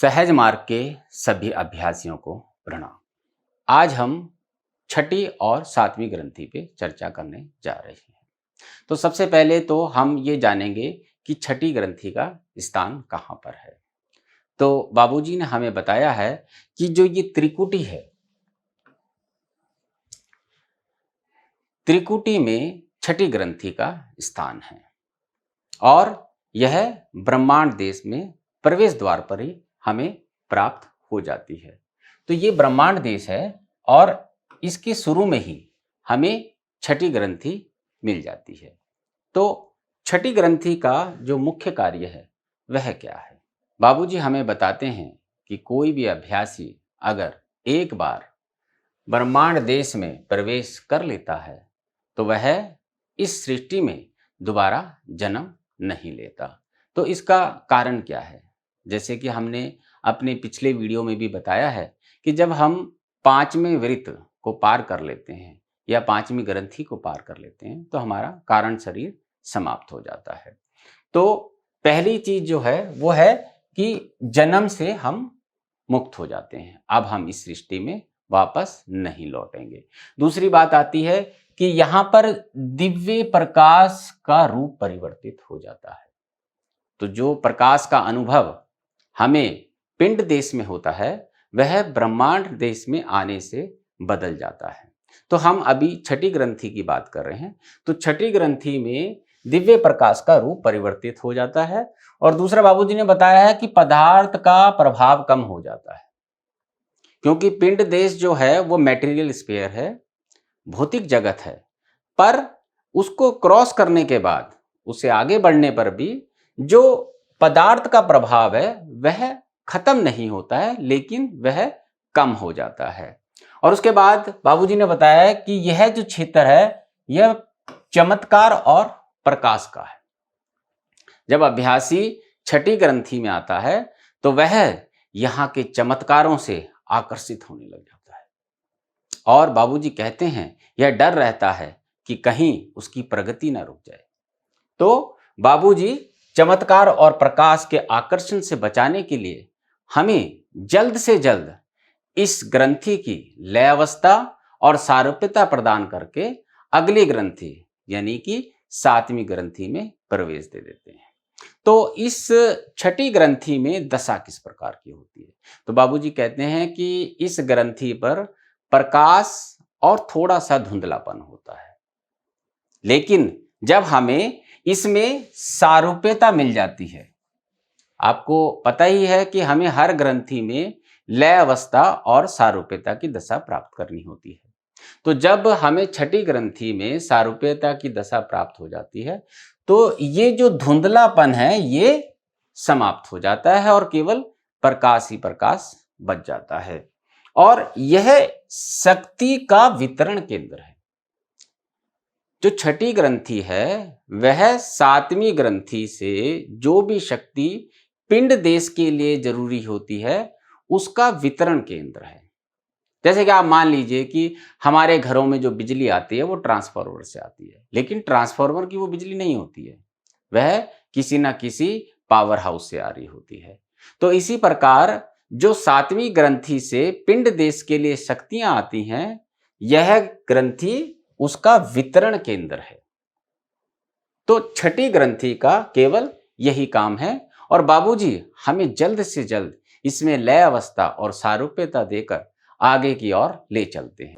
सहज मार्ग के सभी अभ्यासियों को प्रणाम। आज हम छठी और सातवीं ग्रंथि पे चर्चा करने जा रहे हैं। तो सबसे पहले तो हम ये जानेंगे कि छठी ग्रंथि का स्थान कहाँ पर है। तो बाबूजी ने हमें बताया है कि जो ये त्रिकुटी है, त्रिकुटी में छठी ग्रंथि का स्थान है और यह ब्रह्मांड देश में प्रवेश द्वार पर ही हमें प्राप्त हो जाती है। तो ये ब्रह्मांड देश है और इसके शुरू में ही हमें छठी ग्रंथि मिल जाती है। तो छठी ग्रंथि का जो मुख्य कार्य है वह क्या है? बाबूजी हमें बताते हैं कि कोई भी अभ्यासी अगर एक बार ब्रह्मांड देश में प्रवेश कर लेता है तो वह इस सृष्टि में दोबारा जन्म नहीं लेता। तो इसका कारण क्या है? जैसे कि हमने अपने पिछले वीडियो में भी बताया है कि जब हम पांचवें वृत्त को पार कर लेते हैं या पांचवी ग्रंथि को पार कर लेते हैं तो हमारा कारण शरीर समाप्त हो जाता है। तो पहली चीज जो है वो है कि जन्म से हम मुक्त हो जाते हैं। अब हम इस सृष्टि में वापस नहीं लौटेंगे। दूसरी बात आती है कि यहां पर दिव्य प्रकाश का रूप परिवर्तित हो जाता है। तो जो प्रकाश का अनुभव हमें पिंड देश में होता है वह ब्रह्मांड देश में आने से बदल जाता है। तो हम अभी छठी ग्रंथि की बात कर रहे हैं। तो छठी ग्रंथि में दिव्य प्रकाश का रूप परिवर्तित हो जाता है और दूसरा बाबूजी ने बताया है कि पदार्थ का प्रभाव कम हो जाता है, क्योंकि पिंड देश जो है वो मैटेरियल स्फीयर है, भौतिक जगत है, पर उसको क्रॉस करने के बाद उसे आगे बढ़ने पर भी जो पदार्थ का प्रभाव है वह खत्म नहीं होता है, लेकिन वह कम हो जाता है। और उसके बाद बाबूजी ने बताया कि यह जो क्षेत्र है यह चमत्कार और प्रकाश का है। जब अभ्यासी छठी ग्रंथि में आता है तो वह यहाँ के चमत्कारों से आकर्षित होने लग जाता है और बाबूजी कहते हैं यह डर रहता है कि कहीं उसकी प्रगति ना रुक जाए। तो बाबूजी चमत्कार और प्रकाश के आकर्षण से बचाने के लिए हमें जल्द से जल्द इस ग्रंथि की लय अवस्था और सारूप्यता प्रदान करके अगली ग्रंथि यानी कि सातवीं ग्रंथि में प्रवेश दे देते हैं। तो इस छठी ग्रंथि में दशा किस प्रकार की होती है? तो बाबूजी कहते हैं कि इस ग्रंथि पर प्रकाश और थोड़ा सा धुंधलापन होता है, लेकिन जब हमें इसमें सारूप्यता मिल जाती है, आपको पता ही है कि हमें हर ग्रंथि में लय अवस्था और सारूप्यता की दशा प्राप्त करनी होती है। तो जब हमें छठी ग्रंथि में सारूप्यता की दशा प्राप्त हो जाती है तो ये जो धुंधलापन है ये समाप्त हो जाता है और केवल प्रकाश ही प्रकाश बच जाता है। और यह शक्ति का वितरण केंद्र है। जो छठी ग्रंथि है वह सातवीं ग्रंथि से जो भी शक्ति पिंड देश के लिए जरूरी होती है उसका वितरण केंद्र है। जैसे कि आप मान लीजिए कि हमारे घरों में जो बिजली आती है वो ट्रांसफार्मर से आती है, लेकिन ट्रांसफार्मर की वो बिजली नहीं होती है, वह किसी ना किसी पावर हाउस से आ रही होती है। तो इसी प्रकार जो सातवीं ग्रंथि से पिंड देश के लिए शक्तियां आती हैं, यह ग्रंथि उसका वितरण केंद्र है। तो छठी ग्रंथि का केवल यही काम है और बाबूजी हमें जल्द से जल्द इसमें लय अवस्था और सारूप्यता देकर आगे की ओर ले चलते हैं।